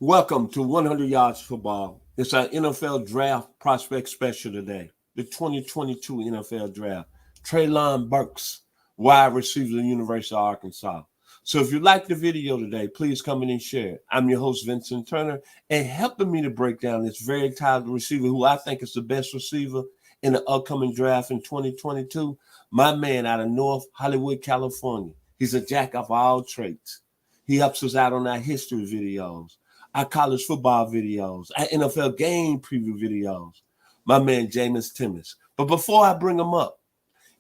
Welcome to 100 Yards Football. It's our NFL Draft Prospect Special today, the 2022 NFL Draft. Treylon Burks, wide receiver of the University of Arkansas. So if you like the video today, please come in and share it. I'm your host, Vincent Turner, and helping me to break down this very talented receiver who I think is the best receiver in the upcoming draft in 2022, my man out of North Hollywood, California. He's a jack of all trades. He helps us out on our history videos, our college football videos, our NFL game preview videos. My man, Jaimes Timas. But before I bring him up,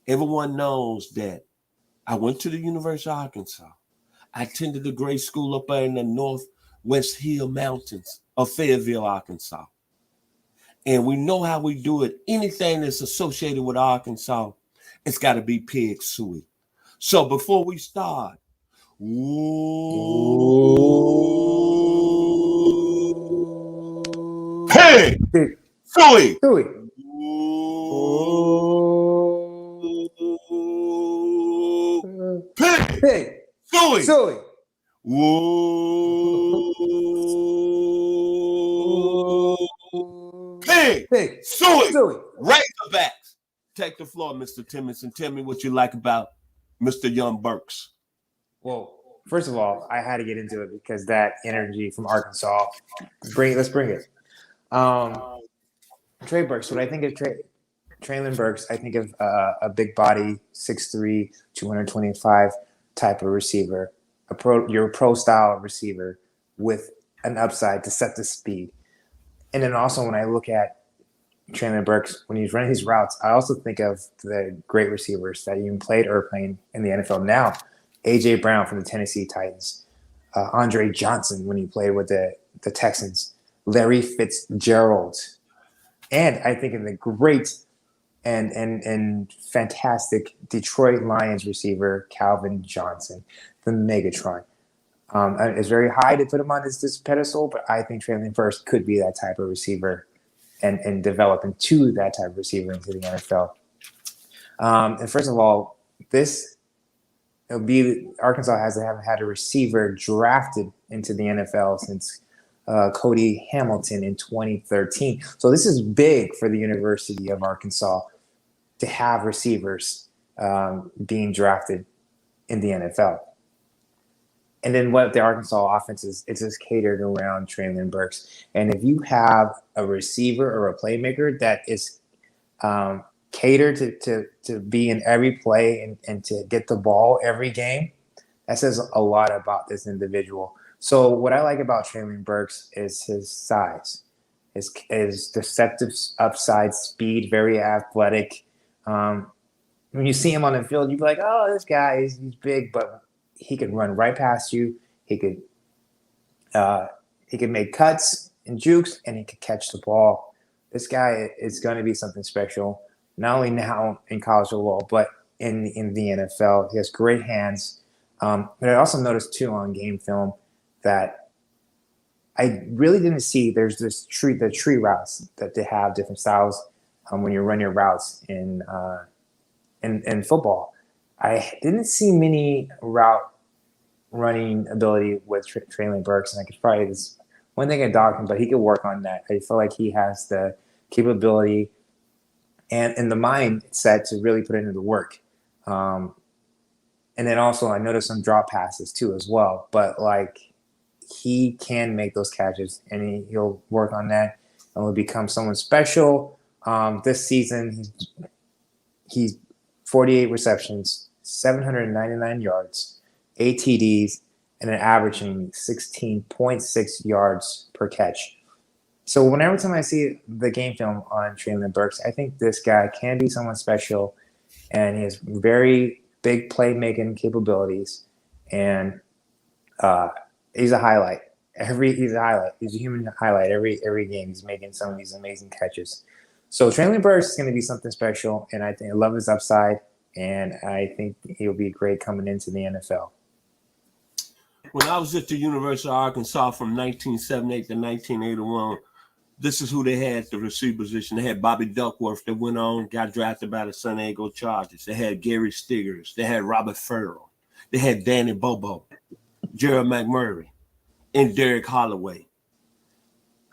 everyone knows that I went to the University of Arkansas. I attended the grade school up there in the Northwest Hill Mountains of Fayetteville, Arkansas. And we know how we do it. Anything that's associated with Arkansas, it's got to be pig suey. So before we start, pig suey. Pig suey. Pig suey. Razorbacks. Take the floor, Mr. Timmons, and tell me what you like about Mr. Young Burks. Well, first of all, I had to get into it because that energy from Arkansas. Let's bring it. Trey Burks. When I think of Treylon Burks, I think of a big body, 6'3", 225 type of receiver, your pro style receiver with an upside to set the speed. And then also when I look at Treylon Burks, when he's running these routes, I also think of the great receivers that even played or are playing in the NFL now. A.J. Brown from the Tennessee Titans, Andre Johnson when he played with the Texans, Larry Fitzgerald, and I think in the great and fantastic Detroit Lions receiver Calvin Johnson, the Megatron. It's very high to put him on this pedestal, but I think Treylon Burks could be that type of receiver and develop into that type of receiver into the NFL. And first of all, Arkansas haven't had a receiver drafted into the NFL since Cody Hamilton in 2013. So this is big for the University of Arkansas to have receivers being drafted in the NFL. And then what the Arkansas offense is, it's just catered around Treylon Burks. And if you have a receiver or a playmaker that is catered to be in every play and to get the ball every game, that says a lot about this individual. So what I like about Treylon Burks is his size, his deceptive upside speed, very athletic. When you see him on the field, you'd be like, oh, this guy, he's big, but he could run right past you. He could make cuts and jukes, and he could catch the ball. This guy is going to be something special, not only now in college football, but in the NFL. He has great hands. But I also noticed, too, on game film that I really didn't see there's the tree routes that they have different styles when you run your routes in football. I didn't see many route running ability with Treylon Burks, and I could probably this one thing I dog him, but he could work on that. I feel like he has the capability and the mindset to really put into the work. And then also I noticed some drop passes too as well, but like he can make those catches and he'll work on that and will become someone special. This season, he's 48 receptions, 799 yards, 8 TDs, and an averaging 16.6 yards per catch. So whenever time I see the game film on Treylon Burks, I think this guy can be someone special, and he has very big playmaking capabilities, and he's a highlight. He's a highlight. He's a human highlight every game. He's making some of these amazing catches. So Treylon Burks is going to be something special, and I love his upside, and I think he'll be great coming into the NFL. When I was at the University of Arkansas from 1978 to 1981, this is who they had at the receiver position. They had Bobby Duckworth that went on, got drafted by the San Diego Chargers. They had Gary Stiggers. They had Robert Farrell. They had Danny Bobo, Gerald McMurray, and Derek Holloway.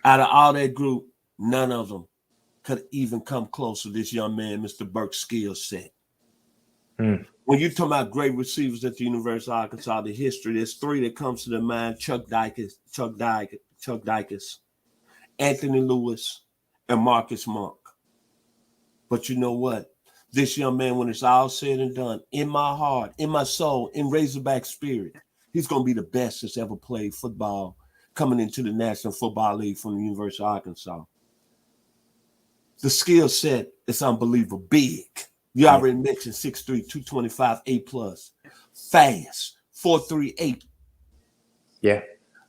Out of all that group, none of them could even come close to this young man, Mr. Burks' skill set. When you talk about great receivers at the University of Arkansas, the history, there's three that comes to the mind: Chuck Dykes, Anthony Lewis, and Marcus Monk. But you know what? This young man, when it's all said and done, in my heart, in my soul, in Razorback spirit, he's going to be the best that's ever played football coming into the National Football League from the University of Arkansas. The skill set is unbelievable. Big. You already mentioned 6'3", 225, A+. Fast, 4.38. Yeah.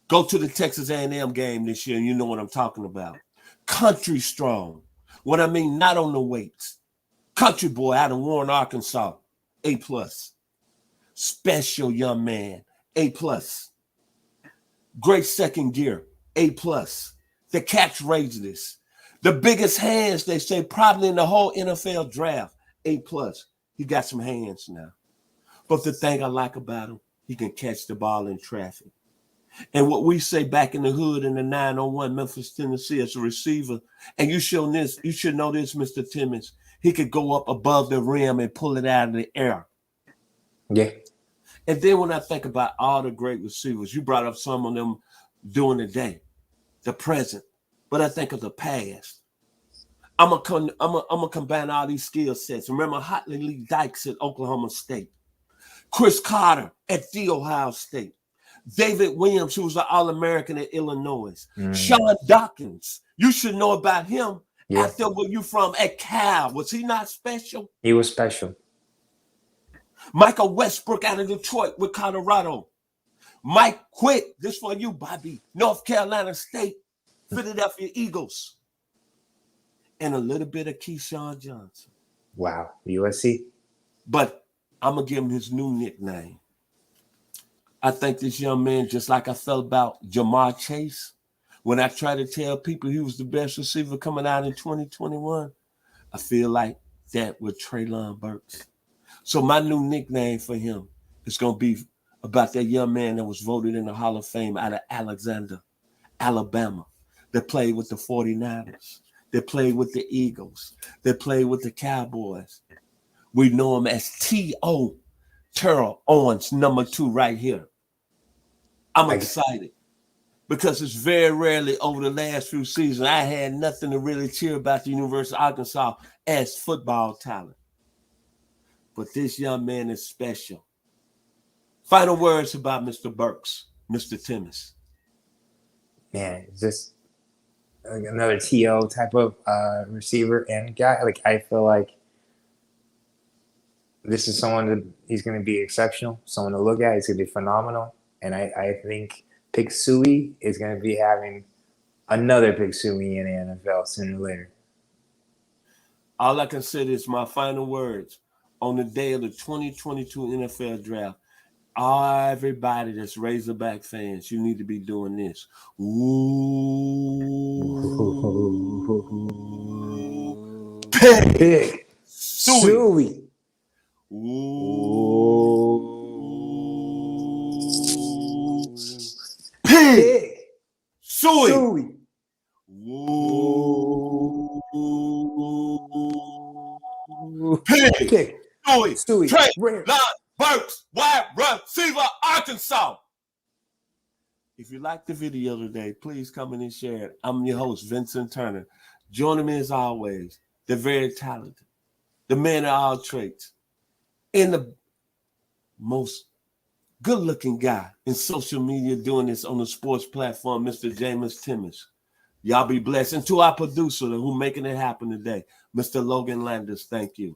Go to the Texas A&M game this year, and you know what I'm talking about. Country strong. What I mean, not on the weights. Country boy out of Warren, Arkansas, A+. Special young man, A+. Great second gear, A+. The catch radius. The biggest hands, they say, probably in the whole NFL draft, A+. He got some hands now. But the thing I like about him, he can catch the ball in traffic. And what we say back in the hood in the 901 Memphis, Tennessee, as a receiver, and you should know this, Mr. Timas, he could go up above the rim and pull it out of the air. Yeah. And then when I think about all the great receivers, you brought up some of them during the day, the present, but I think of the past. I'm gonna combine all these skill sets. Remember Hotley Lee Dykes at Oklahoma State, Chris Carter at The Ohio State, David Williams, who was an All-American at Illinois, Sean Dawkins. You should know about him. Yeah. After where you from at Cal. Was he not special? He was special. Michael Westbrook out of Detroit with Colorado. Mike Quick, this for you, Bobby. North Carolina State, Philadelphia Eagles. And a little bit of Keyshawn Johnson. Wow. USC. But I'm going to give him his new nickname. I think this young man, just like I felt about Jamar Chase, when I try to tell people he was the best receiver coming out in 2021, I feel like that with Treylon Burks. So my new nickname for him is going to be about that young man that was voted in the Hall of Fame out of Alexander, Alabama, that played with the 49ers, that played with the Eagles, that played with the Cowboys. We know him as T.O. Terrell Owens, number 2 right here. I'm excited because it's very rarely over the last few seasons I had nothing to really cheer about the University of Arkansas as football talent. But this young man is special. Final words about Mr. Burks, Mr. Timas. Man, it's just another T.O. type of receiver and guy. Like, I feel like this is someone that he's going to be exceptional, someone to look at. He's going to be phenomenal. And I think Pick Suey is going to be having another Pick Suey in the NFL sooner or later. All I can say is my final words on the day of the 2022 NFL draft. Everybody that's Razorback fans, you need to be doing this. Ooh. Pick Suey. Ooh. Pick Suey. Suey. Pick Suey. Treylon Burks, wide receiver, Arkansas. If you like the video today, please come in and share it. I'm your host, Vincent Turner. Joining me as always, the very talented, the man of all traits, and the most good-looking guy in social media doing this on the sports platform, Mr. Jaimes Timas. Y'all be blessed. And to our producer who making it happen today, Mr. Logan Landers, thank you.